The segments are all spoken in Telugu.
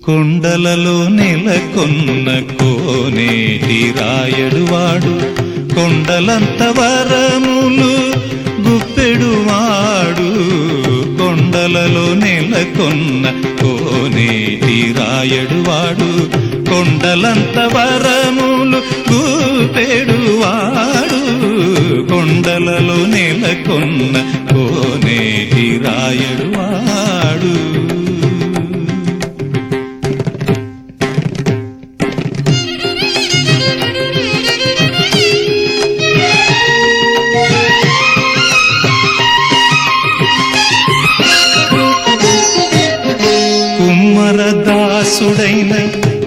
కొండలలో నెలకొన్న కోనేటి రాయడువాడు, కొండలంత వరములు గుప్పెడువాడు. కొండలలో నెలకొన్న కోనేటి రాయడువాడు, కొండలంత వరములు గుప్పెడువాడు. కొండలలో నెలకొన్న కోనేటి రాయడువాడు. కుమ్మరదాసుడైన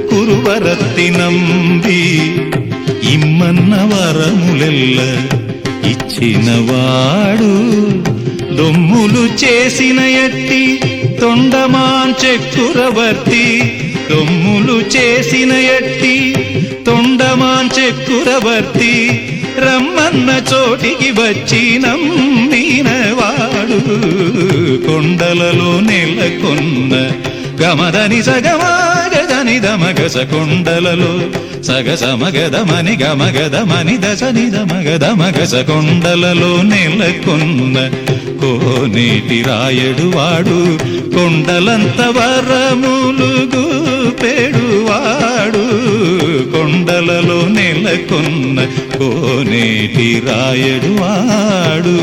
కురువరత్తి నంబి ఇమ్మన్న వరములెల్ల ఇచ్చినవాడు. దొమ్ములు చేసిన ఎట్టి తొండమాన్ చక్రవర్తి, దొమ్ములు చేసిన ఎట్టి తొండమాన్ చక్రవర్తి, రమ్మన్న చోటికి వచ్చి నమ్మినవాడు. కొండలలో నెలకొన్న గమదని సగమగదని దమగస, కొండలలో సగసమగదమని గమగదమని దశని దమగదమగస. కొండలలో నెలకొన్న కోనేటి రాయడువాడు, కొండలంత వరములు గుప్పెడువాడు. కొండలలో నెలకొన్న కోనేటి రాయడువాడు.